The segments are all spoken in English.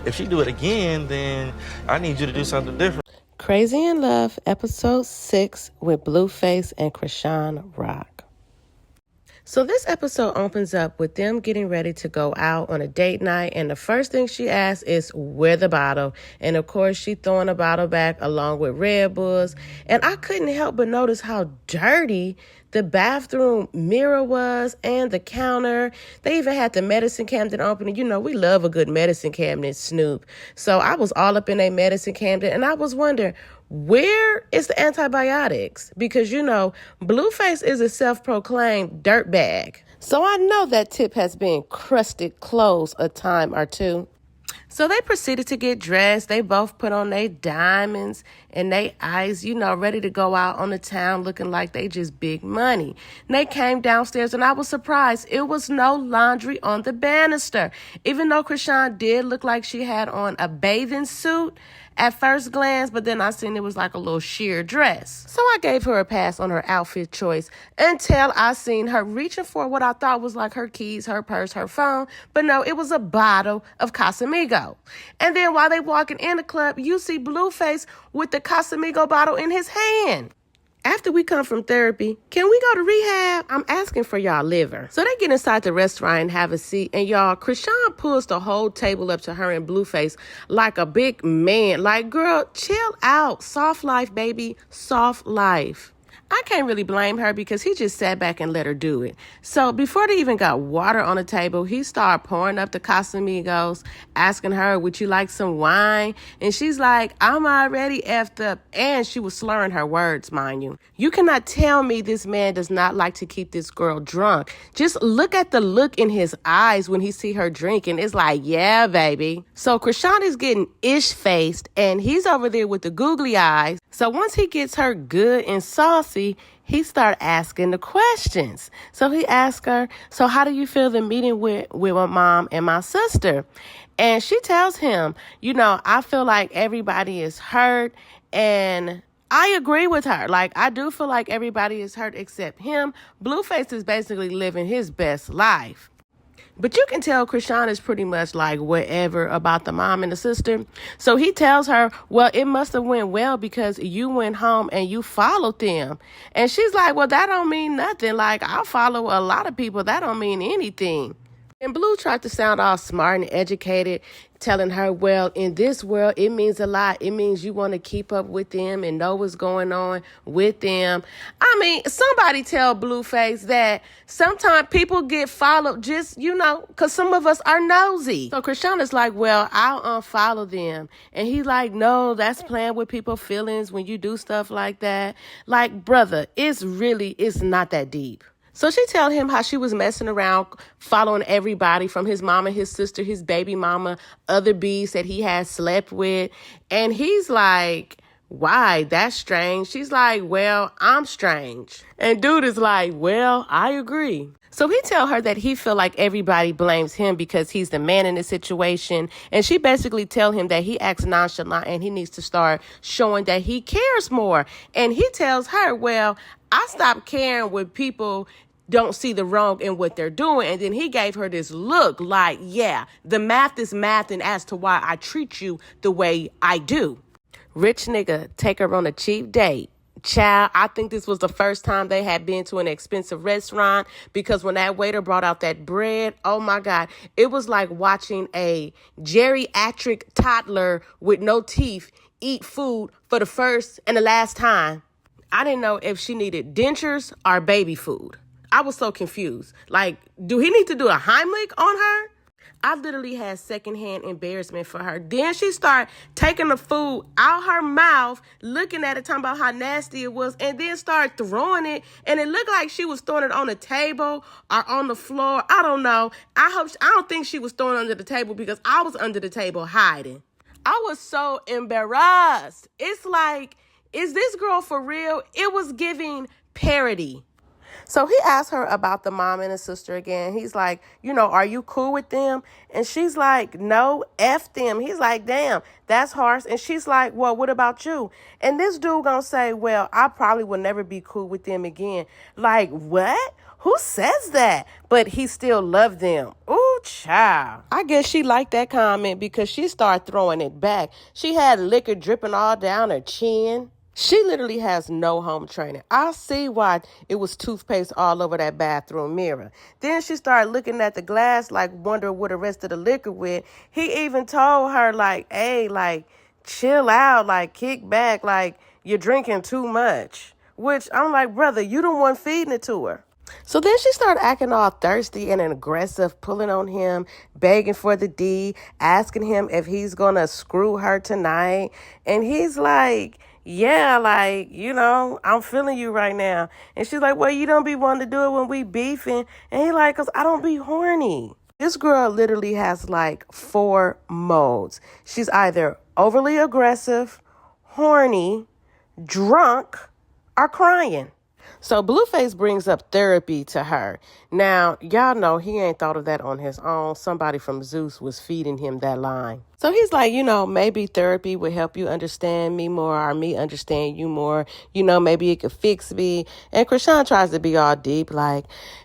if she do it again, then I need you to do something different. Crazy in Love, Episode 6 with Blueface and Chrisean rock. So this episode opens up with them getting ready to go out on a date night, and the first thing she asks is, where the bottle? And of course, she throwing a bottle back along with Red Bulls, and I couldn't help but notice how dirty the bathroom mirror was and the counter. They even had the medicine cabinet open. You know, we love a good medicine cabinet, Snoop. So I was all up in a medicine cabinet, and I was wondering, where is the antibiotics? Because, you know, Blueface is a self-proclaimed dirtbag. So I know that tip has been crusted clothes a time or two. So they proceeded to get dressed. They both put on their diamonds and their eyes, you know, ready to go out on the town looking like they just big money. And they came downstairs, and I was surprised. It was no laundry on the banister. Even though Chrisean did look like she had on a bathing suit at first glance, but then I seen it was like a little sheer dress. So I gave her a pass on her outfit choice until I seen her reaching for what I thought was like her keys, her purse, her phone. But no, it was a bottle of Casamigo. And then while they walking in the club, you see Blueface with the Casamigo bottle in his hand. After we come from therapy, can we go to rehab? I'm asking for y'all liver. So they get inside the restaurant and have a seat. And y'all, Chrisean pulls the whole table up to her and Blueface like a big man. Like, girl, chill out. Soft life, baby. Soft life. I can't really blame her because he just sat back and let her do it. So before they even got water on the table, he started pouring up the Casamigos, asking her, would you like some wine? And she's like, I'm already effed up. And she was slurring her words, mind you. You cannot tell me this man does not like to keep this girl drunk. Just look at the look in his eyes when he see her drinking. It's like, yeah, baby. So Chrisean is getting ish-faced, and he's over there with the googly eyes. So once he gets her good and saucy, he started asking the questions. So he asked her, so how do you feel the meeting with my mom and my sister? And she tells him, you know, I feel like everybody is hurt, and I agree with her. Like, I do feel like everybody is hurt except him. Blueface is basically living his best life. But you can tell Chrisean is pretty much like whatever about the mom and the sister. So he tells her, well, it must have went well because you went home and you followed them. And she's like, well, that don't mean nothing. Like, I follow a lot of people. That don't mean anything. And Blue tried to sound all smart and educated, telling her, well, in this world, it means a lot. It means you want to keep up with them and know what's going on with them. I mean, somebody tell Blueface that sometimes people get followed just, you know, because some of us are nosy. So Chrisean is like, well, I'll unfollow them. And he's like, no, that's playing with people's feelings when you do stuff like that. Like, brother, it's not that deep. So she tell him how she was messing around, following everybody from his mama, his sister, his baby mama, other bees that he had slept with. And he's like, why? That's strange. She's like, well, I'm strange. And dude is like, well, I agree. So he tell her that he feel like everybody blames him because he's the man in the situation. And she basically tell him that he acts nonchalant and he needs to start showing that he cares more. And he tells her, well, I stopped caring when people don't see the wrong in what they're doing. And then he gave her this look like, yeah, the math is mathing as to why I treat you the way I do. Rich nigga take her on a cheap date. Child, I think this was the first time they had been to an expensive restaurant, because when that waiter brought out that bread, oh my God, it was like watching a geriatric toddler with no teeth eat food for the first and the last time. I didn't know if she needed dentures or baby food. I was so confused. Like, do he need to do a Heimlich on her? I literally had secondhand embarrassment for her. Then she started taking the food out her mouth, looking at it, talking about how nasty it was, and then started throwing it. And it looked like she was throwing it on the table or on the floor. I don't know. I don't think she was throwing it under the table, because I was under the table hiding. I was so embarrassed. It's like, is this girl for real? It was giving parody. So he asked her about the mom and the sister again. He's like, you know, are you cool with them? And she's like, no, F them. He's like, damn, that's harsh. And she's like, well, what about you? And this dude gonna say, well, I probably will never be cool with them again. Like, what? Who says that? But he still loved them. Ooh, child. I guess she liked that comment because she started throwing it back. She had liquor dripping all down her chin. She literally has no home training. I see why it was toothpaste all over that bathroom mirror. Then she started looking at the glass like wondering where the rest of the liquor went. He even told her like, hey, like, chill out, like, kick back, like, you're drinking too much. Which I'm like, brother, you the one feeding it to her. So then she started acting all thirsty and aggressive, pulling on him, begging for the D, asking him if he's going to screw her tonight. And he's like, yeah, like, you know, I'm feeling you right now. And she's like, well, you don't be wanting to do it when we beefing. And he like, because I don't be horny. This girl literally has like 4 modes. She's either overly aggressive, horny, drunk, or crying. So Blueface brings up therapy to her. Now, y'all know he ain't thought of that on his own. Somebody from Zeus was feeding him that line. So he's like, you know, maybe therapy would help you understand me more or me understand you more. You know, maybe it could fix me. And Chrisean tries to be all deep like,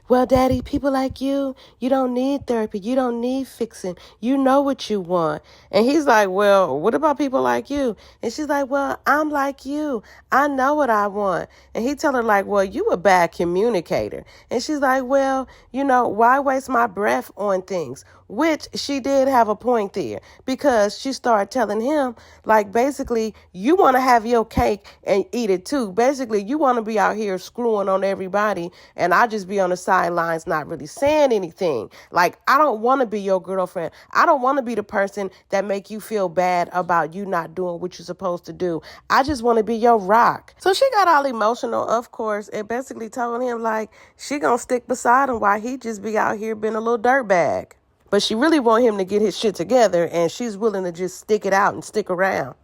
well, daddy, people like you don't need therapy. You don't need fixing. You know what you want. And he's like, well, what about people like you? And she's like, well, I'm like you. I know what I want. And he tell her like, well, you a bad communicator. And she's like, well, you know, why waste my breath on things? Which she did have a point there because she started telling him, like, basically, you want to have your cake and eat it too. Basically, you want to be out here screwing on everybody and I just be on the sidelines not really saying anything. Like, I don't want to be your girlfriend. I don't want to be the person that make you feel bad about you not doing what you're supposed to do. I just want to be your rock. So she got all emotional, of course, and basically told him, like, she gonna stick beside him while he just be out here being a little dirtbag. But she really want him to get his shit together, and she's willing to just stick it out and stick around.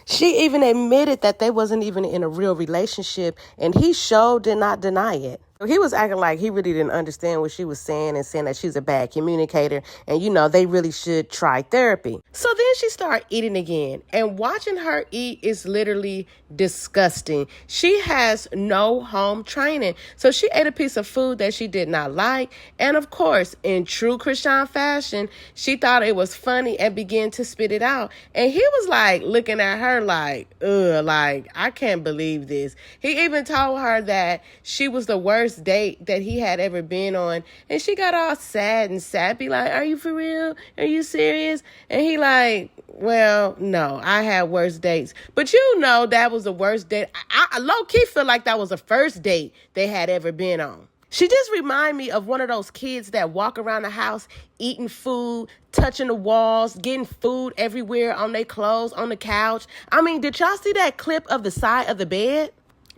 She even admitted that they wasn't even in a real relationship, and he sure did not deny it. He was acting like he really didn't understand what she was saying and saying that she's a bad communicator and, you know, they really should try therapy. So then she started eating again, and watching her eat is literally disgusting. She has no home training. So she ate a piece of food that she did not like. And of course, in true Chrisean fashion, she thought it was funny and began to spit it out. And he was like looking at her like, ugh, like, I can't believe this. He even told her that she was the worst date that he had ever been on, and she got all sad and sappy like, are you for real? Are you serious? And he like, well, no, I had worse dates, but you know that was the worst date. I low-key feel like that was the first date they had ever been on. She just remind me of one of those kids that walk around the house eating food, touching the walls, getting food everywhere on their clothes, on the couch. I mean, did y'all see that clip of the side of the bed?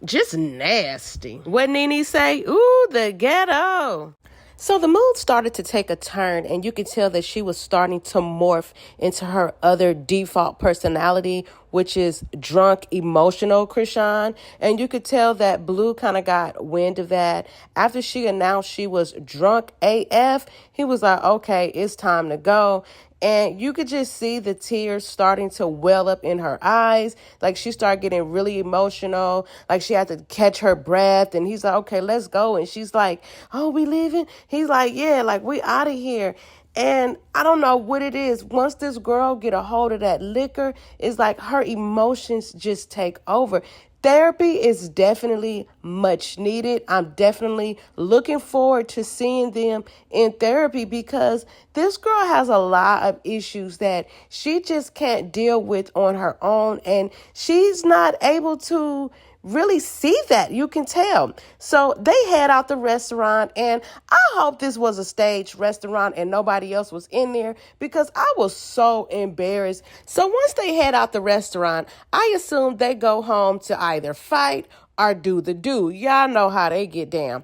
Just nasty. What Nene say? Ooh, the ghetto. So the mood started to take a turn, and you could tell that she was starting to morph into her other default personality, which is drunk, emotional Chrisean. And you could tell that Blue kind of got wind of that. After she announced she was drunk AF, he was like, okay, it's time to go. And you could just see the tears starting to well up in her eyes. Like she started getting really emotional. Like she had to catch her breath. And he's like, okay, let's go. And she's like, oh, we leaving? He's like, yeah, like we out of here. And I don't know what it is. Once this girl get a hold of that liquor, it's like her emotions just take over. Therapy is definitely much needed. I'm definitely looking forward to seeing them in therapy because this girl has a lot of issues that she just can't deal with on her own, and she's not able to really see that. You can tell. So they head out the restaurant, and I hope this was a staged restaurant and nobody else was in there because I was so embarrassed. So once they head out the restaurant, I assume they go home to either fight or do the do. Y'all know how they get down.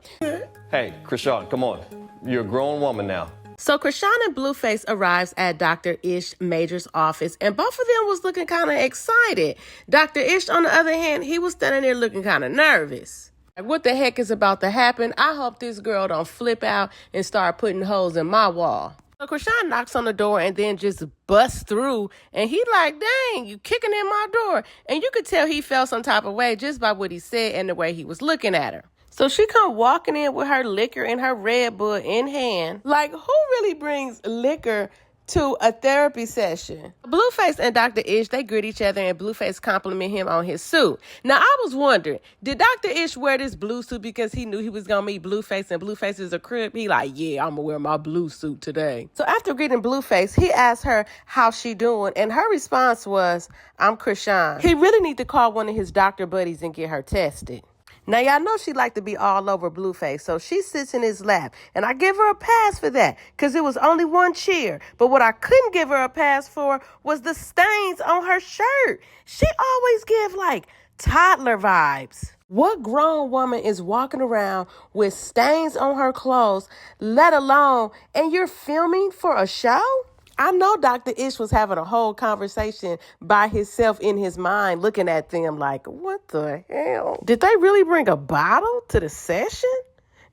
Hey, Chrisean, come on. You're a grown woman now. So Chrisean and Blueface arrives at Dr. Ish Major's office, and both of them was looking kind of excited. Dr. Ish, on the other hand, he was standing there looking kind of nervous. Like, what the heck is about to happen? I hope this girl don't flip out and start putting holes in my wall. So Chrisean knocks on the door and then just busts through, and he like, dang, you kicking in my door. And you could tell he felt some type of way just by what he said and the way he was looking at her. So she come walking in with her liquor and her Red Bull in hand. Like, who really brings liquor to a therapy session? Blueface and Dr. Ish, they greet each other, and Blueface compliment him on his suit. Now, I was wondering, did Dr. Ish wear this blue suit because he knew he was going to meet Blueface and Blueface is a crib? He like, yeah, I'm going to wear my blue suit today. So after greeting Blueface, he asked her how she doing, and her response was, I'm Chrisean. He really need to call one of his doctor buddies and get her tested. Now, y'all know she like to be all over Blueface, so she sits in his lap. And I give her a pass for that, because it was only one cheer. But what I couldn't give her a pass for was the stains on her shirt. She always give, like, toddler vibes. What grown woman is walking around with stains on her clothes, let alone, and you're filming for a show? I know Dr. Ish was having a whole conversation by himself in his mind, looking at them like, what the hell? Did they really bring a bottle to the session?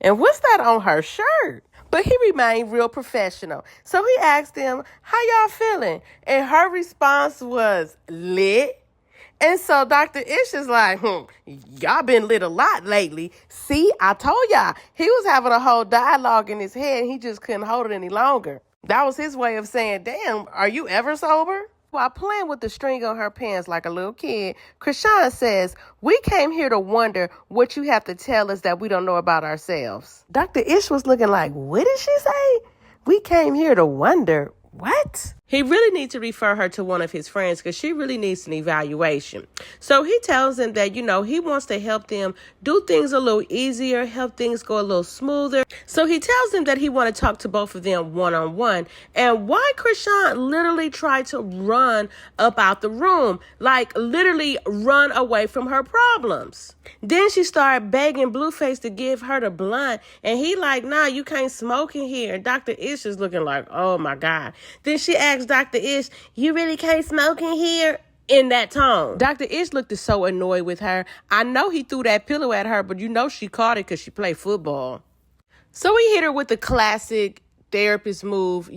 And what's that on her shirt? But he remained real professional. So he asked them, how y'all feeling? And her response was, lit. And so Dr. Ish is like, y'all been lit a lot lately. See, I told y'all. He was having a whole dialogue in his head, and he just couldn't hold it any longer. That was his way of saying, damn, are you ever sober? While playing with the string on her pants like a little kid, Chrisean says, we came here to wonder what you have to tell us that we don't know about ourselves. Dr. Ish was looking like, what did she say? We came here to wonder. What? He really needs to refer her to one of his friends because she really needs an evaluation. So he tells them that, he wants to help them do things a little easier, help things go a little smoother. So he tells them that he want to talk to both of them one-on-one. And why Chrisean literally tried to run up out the room, like literally run away from her problems. Then she started begging Blueface to give her the blunt. And he like, nah, you can't smoke in here. And Dr. Ish is looking like, oh my God. Then she asked Dr. Ish, you really can't smoke in here? In that tone. Dr. Ish looked so annoyed with her. I know he threw that pillow at her, but she caught it because she played football. So he hit her with the classic therapist move,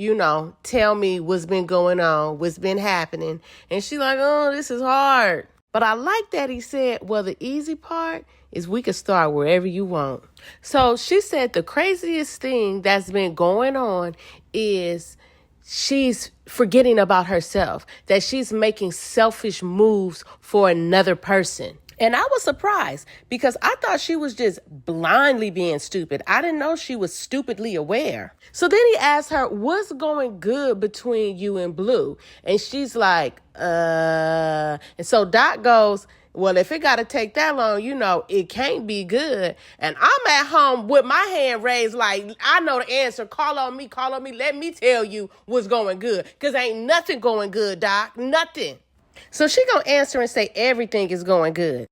tell me what's been going on, what's been happening. And she like, oh, this is hard. But I like that he said, well, the easy part is we can start wherever you want. So she said the craziest thing that's been going on is she's forgetting about herself, that she's making selfish moves for another person. And I was surprised because I thought she was just blindly being stupid. I didn't know she was stupidly aware. So then he asked her, what's going good between you and Blue? And she's like, And so Doc goes, well, if it got to take that long, it can't be good. And I'm at home with my hand raised like, I know the answer. Call on me. Let me tell you what's going good. Because ain't nothing going good, Doc. Nothing. So she gonna answer and say everything is going good.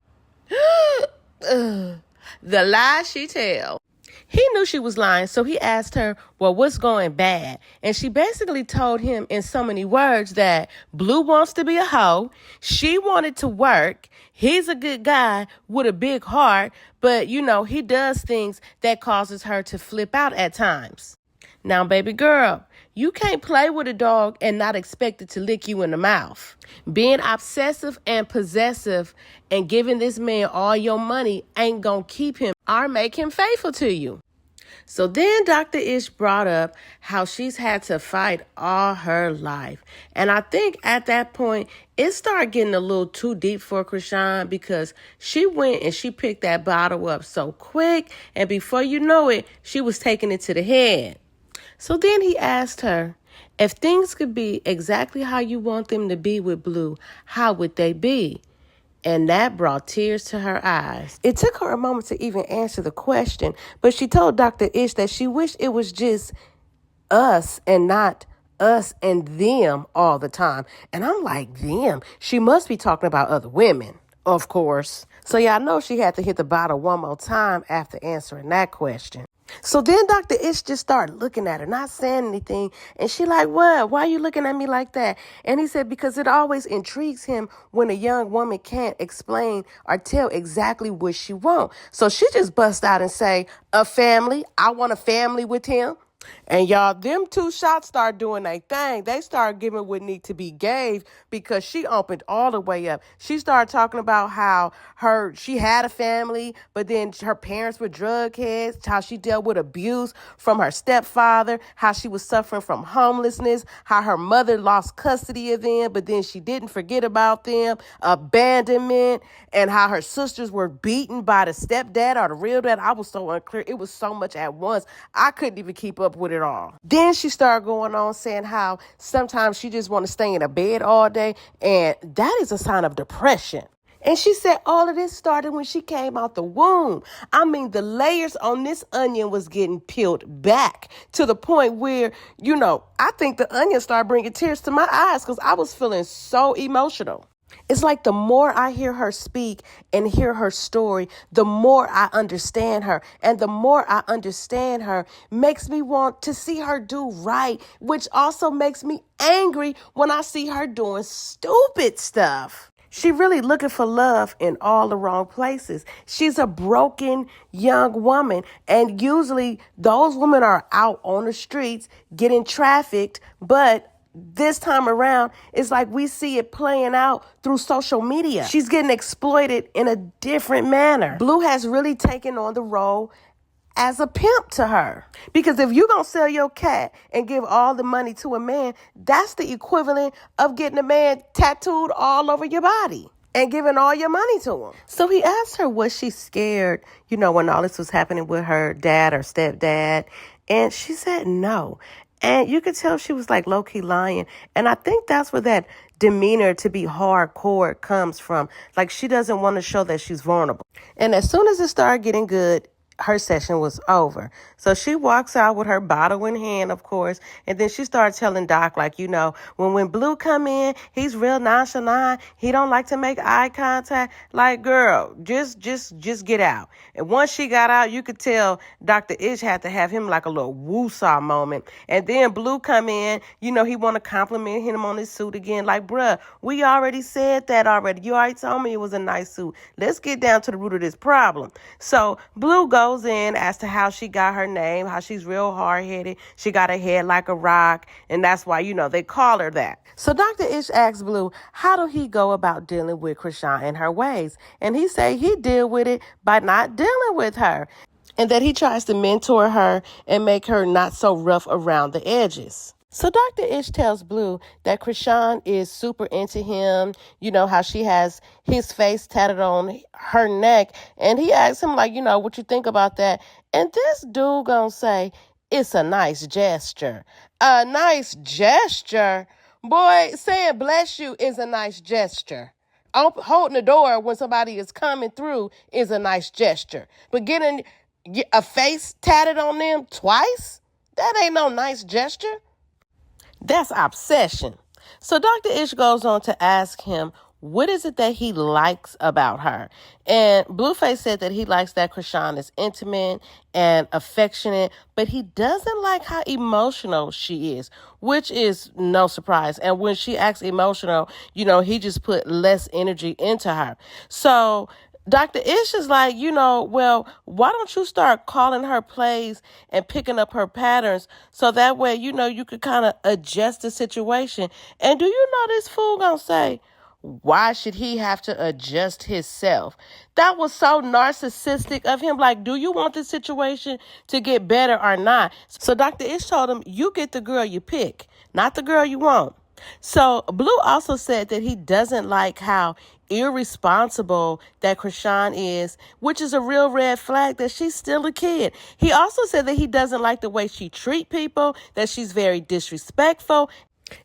The lie she tell. He knew she was lying, so he asked her, well, what's going bad? And she basically told him in so many words that Blue wants to be a hoe. She wanted to work. He's a good guy with a big heart, but, he does things that causes her to flip out at times. Now, baby girl, you can't play with a dog and not expect it to lick you in the mouth. Being obsessive and possessive and giving this man all your money ain't gonna keep him or make him faithful to you. So then Dr. Ish brought up how she's had to fight all her life. And I think at that point, it started getting a little too deep for Chrisean because she went and she picked that bottle up so quick. And before you know it, she was taking it to the head. So then he asked her, if things could be exactly how you want them to be with Blue, how would they be? And that brought tears to her eyes. It took her a moment to even answer the question, but she told Dr. Ish that she wished it was just us and not us and them all the time. And I'm like, them? She must be talking about other women, of course. So y'all know she had to hit the bottle one more time after answering that question. So then Dr. Ish just started looking at her, not saying anything. And she like, what? Why are you looking at me like that? And he said, because it always intrigues him when a young woman can't explain or tell exactly what she wants. So she just bust out and say, a family. I want a family with him. And y'all, them two shots start doing their thing. They start giving what need to be gave because she opened all the way up. She started talking about how she had a family, but then her parents were drug heads, how she dealt with abuse from her stepfather, how she was suffering from homelessness, how her mother lost custody of them, but then she didn't forget about them, abandonment, and how her sisters were beaten by the stepdad or the real dad. I was so unclear. It was so much at once. I couldn't even keep up with it all. Then she started going on saying how sometimes she just want to stay in a bed all day, and that is a sign of depression. And she said all of this started when she came out the womb. I mean, the layers on this onion was getting peeled back to the point where, I think the onion started bringing tears to my eyes because I was feeling so emotional. It's like the more I hear her speak and hear her story, the more I understand her. And the more I understand her makes me want to see her do right, which also makes me angry when I see her doing stupid stuff. She really looking for love in all the wrong places. She's a broken young woman. And usually those women are out on the streets getting trafficked, but this time around, it's like we see it playing out through social media. She's getting exploited in a different manner. Blue has really taken on the role as a pimp to her. Because if you're going to sell your cat and give all the money to a man, that's the equivalent of getting a man tattooed all over your body and giving all your money to him. So he asked her, was she scared, when all this was happening with her dad or stepdad? And she said no. And you could tell she was like low-key lying. And I think that's where that demeanor to be hardcore comes from. Like she doesn't want to show that she's vulnerable. And as soon as it started getting good, her session was over. So she walks out with her bottle in hand, of course, and then she started telling Doc, when Blue come in, he's real nonchalant. He don't like to make eye contact. Like, girl, just get out. And once she got out, you could tell Dr. Ish had to have him like a little woo-saw moment. And then Blue come in, he want to compliment him on his suit again. Like, bruh, we already said that already. You already told me it was a nice suit. Let's get down to the root of this problem. So Blue goes in as to how she got her name, how she's real hard-headed. She got a head like a rock, and that's why, they call her that. So Dr. Ish asks Blue, how do he go about dealing with Chrisean and her ways? And he say he deal with it by not dealing with her, and that he tries to mentor her and make her not so rough around the edges. So Dr. Ish tells Blue that Chrisean is super into him, how she has his face tatted on her neck. And he asks him, what you think about that? And this dude gonna say, it's a nice gesture. A nice gesture? Boy, saying bless you is a nice gesture. Holding the door when somebody is coming through is a nice gesture. But getting a face tatted on them twice? That ain't no nice gesture. That's obsession. So Dr. Ish goes on to ask him, what is it that he likes about her? And Blueface said that he likes that Chrisean is intimate and affectionate, but he doesn't like how emotional she is, which is no surprise. And when she acts emotional, he just put less energy into her. So Dr. Ish is like, well, why don't you start calling her plays and picking up her patterns so that way, you could kind of adjust the situation. And do you know this fool gonna say, why should he have to adjust himself? That was so narcissistic of him. Like, do you want this situation to get better or not? So Dr. Ish told him, you get the girl you pick, not the girl you want. So Blue also said that he doesn't like how irresponsible that Chrisean is, which is a real red flag that she's still a kid. He also said that he doesn't like the way she treats people, that she's very disrespectful,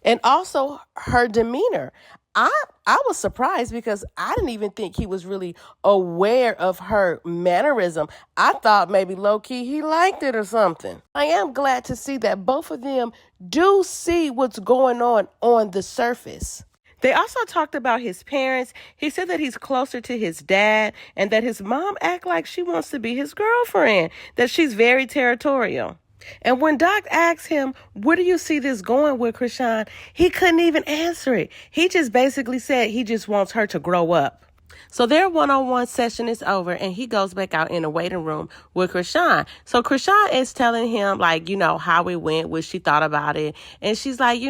and also her demeanor. I was surprised because I didn't even think he was really aware of her mannerism. I thought maybe low-key he liked it or something. I am glad to see that both of them do see what's going on the surface. They also talked about his parents. He said that he's closer to his dad and that his mom act like she wants to be his girlfriend, that she's very territorial. And when Doc asked him, where do you see this going with Chrisean? He couldn't even answer it. He just basically said he just wants her to grow up. So their one-on-one session is over, and he goes back out in the waiting room with Chrisean. So Chrisean is telling him, like, how it went, what she thought about it. And she's like,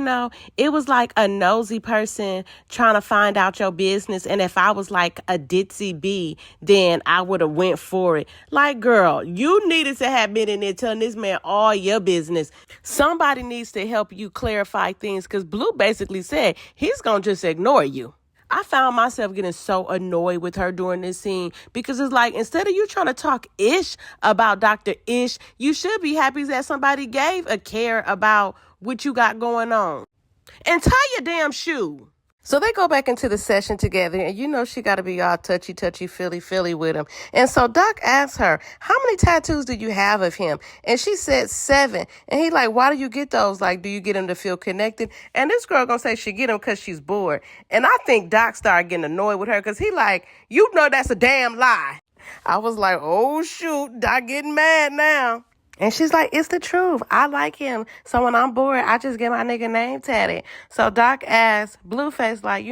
it was like a nosy person trying to find out your business. And if I was like a ditzy bee, then I would have went for it. Like, girl, you needed to have been in there telling this man all your business. Somebody needs to help you clarify things, because Blue basically said he's going to just ignore you. I found myself getting so annoyed with her during this scene, because it's like, instead of you trying to talk ish about Dr. Ish, you should be happy that somebody gave a care about what you got going on. And tie your damn shoe. So they go back into the session together, and she got to be all touchy, feely with him. And so Doc asks her, how many tattoos do you have of him? And she said 7. And he like, why do you get those? Like, do you get him to feel connected? And this girl gonna say she get him because she's bored. And I think Doc started getting annoyed with her, because he like, that's a damn lie. I was like, oh, shoot, Doc getting mad now. And she's like, it's the truth. I like him. So when I'm bored, I just get my nigga name tatted. So Doc asks Blueface, like,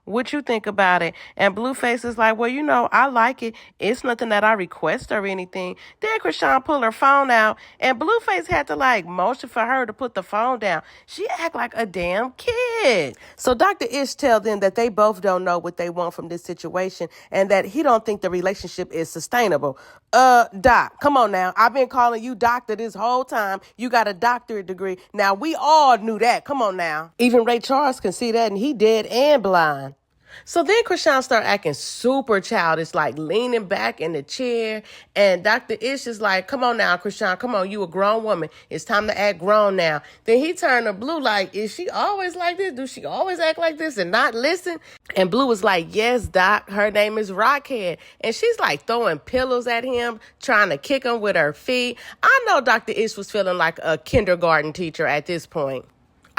what you think about it? And Blueface is like, well, I like it. It's nothing that I request or anything. Then Chrisean pulled her phone out, and Blueface had to, like, motion for her to put the phone down. She act like a damn kid. So Dr. Ish tells them that they both don't know what they want from this situation, and that he don't think the relationship is sustainable. Doc, come on now. I've been calling you doctor this whole time. You got a doctorate degree. Now, we all knew that. Come on now. Even Ray Charles can see that, and he dead and blind. So then Chrisean started acting super childish, like leaning back in the chair. And Dr. Ish is like, come on now, Chrisean, come on, you a grown woman. It's time to act grown now. Then he turned to Blue like, is she always like this? Do she always act like this and not listen? And Blue was like, yes, Doc, her name is Rockhead. And she's like throwing pillows at him, trying to kick him with her feet. I know Dr. Ish was feeling like a kindergarten teacher at this point.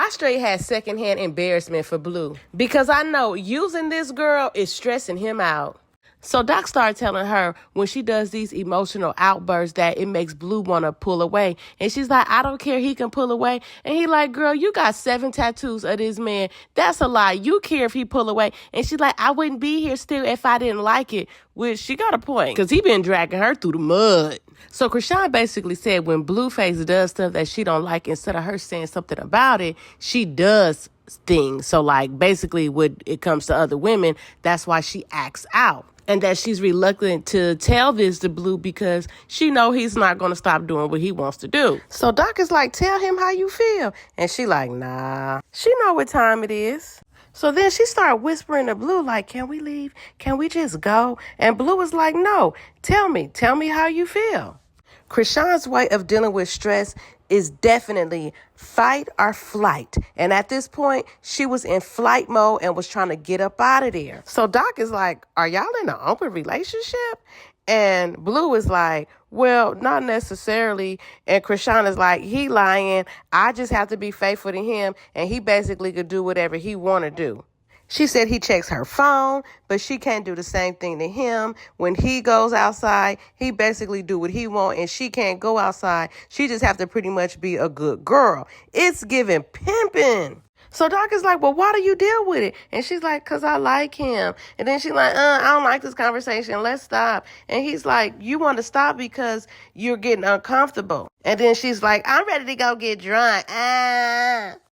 I straight had secondhand embarrassment for Blue, because I know using this girl is stressing him out. So Doc started telling her when she does these emotional outbursts that it makes Blue want to pull away. And she's like, I don't care, he can pull away. And he like, girl, you got 7 tattoos of this man. That's a lie. You care if he pull away. And she's like, I wouldn't be here still if I didn't like it. Which she got a point, because he been dragging her through the mud. So Chrisean basically said when Blueface does stuff that she don't like, instead of her saying something about it, she does things. So like basically when it comes to other women, that's why she acts out. And that she's reluctant to tell this to Blue, because she know he's not going to stop doing what he wants to do. So Doc is like, tell him how you feel. And she like, nah. She know what time it is. So then she started whispering to Blue like, can we leave? Can we just go? And Blue was like, no, tell me how you feel. Chrisean's way of dealing with stress is definitely fight or flight. And at this point, she was in flight mode and was trying to get up out of there. So Doc is like, are y'all in an open relationship? And Blue is like, well, not necessarily. And Chrisean is like, he lying. I just have to be faithful to him, and he basically could do whatever he want to do. She said he checks her phone, but she can't do the same thing to him. When he goes outside, he basically do what he want, and she can't go outside. She just have to pretty much be a good girl. It's giving pimping. So Doc is like, well, why do you deal with it? And she's like, because I like him. And then she's like, I don't like this conversation. Let's stop. And he's like, you want to stop because you're getting uncomfortable. And then she's like, I'm ready to go get drunk.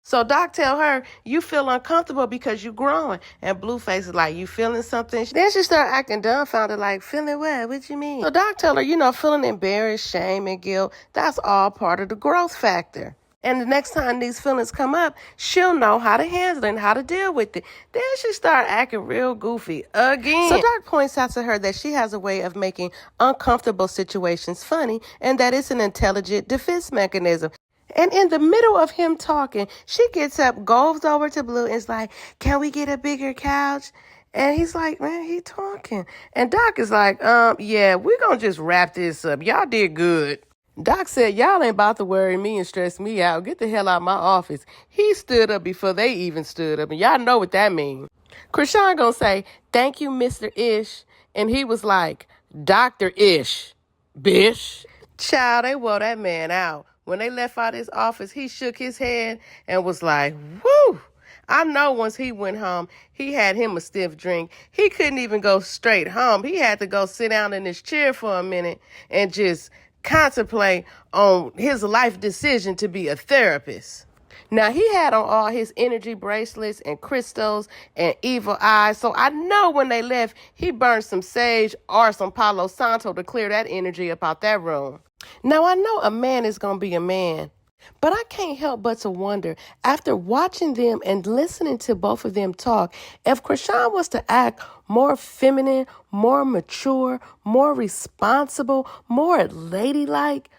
So Doc tell her, you feel uncomfortable because you're growing. And Blueface is like, you feeling something? Then she start acting dumbfounded like, feeling what? What you mean? So Doc tell her, feeling embarrassed, shame, and guilt, that's all part of the growth factor. And the next time these feelings come up, she'll know how to handle it and how to deal with it. Then she started acting real goofy again. So Doc points out to her that she has a way of making uncomfortable situations funny, and that it's an intelligent defense mechanism. And in the middle of him talking, she gets up, goes over to Blue, and is like, can we get a bigger couch? And he's like, man, he talking. And Doc is like, yeah, we're going to just wrap this up. Y'all did good. Doc said, y'all ain't about to worry me and stress me out. Get the hell out of my office. He stood up before they even stood up, and y'all know what that means. Chrisean gonna say, thank you, Mr. Ish. And he was like, Dr. Ish, bish. Child, they wore that man out. When they left out his office, he shook his head and was like, whoo, I know once he went home, he had him a stiff drink. He couldn't even go straight home. He had to go sit down in his chair for a minute and just contemplate on his life decision to be a therapist. Now, he had on all his energy bracelets and crystals and evil eyes, so I know when they left, he burned some sage or some Palo Santo to clear that energy up out that room. Now, I know a man is going to be a man, but I can't help but to wonder, after watching them and listening to both of them talk, if Chrisean was to act more feminine, more mature, more responsible, more ladylike,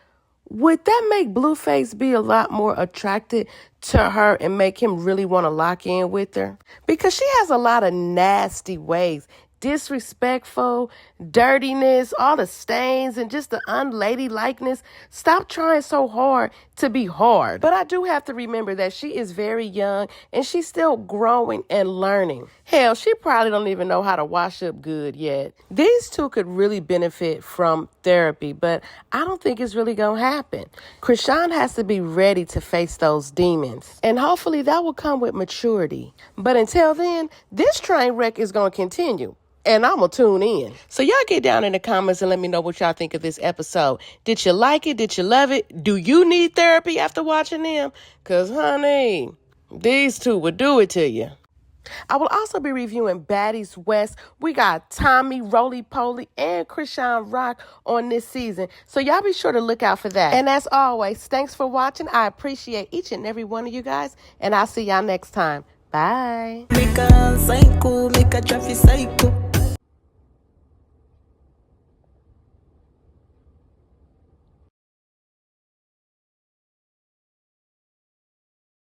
would that make Blueface be a lot more attracted to her and make him really want to lock in with her? Because she has a lot of nasty ways. Disrespectful, dirtiness, all the stains, and just the unladylikeness. Stop trying so hard to be hard. But I do have to remember that she is very young and she's still growing and learning. Hell, she probably don't even know how to wash up good yet. These two could really benefit from therapy, but I don't think it's really gonna happen. Chrisean has to be ready to face those demons, and hopefully that will come with maturity. But until then, this train wreck is gonna continue. And I'm going to tune in. So y'all get down in the comments and let me know what y'all think of this episode. Did you like it? Did you love it? Do you need therapy after watching them? Because, honey, these two would do it to you. I will also be reviewing Baddies West. We got Tommy, Roly Poly, and Chrisean Rock on this season. So y'all be sure to look out for that. And as always, thanks for watching. I appreciate each and every one of you guys. And I'll see y'all next time. Bye. Make a psycho, make a traffic psycho.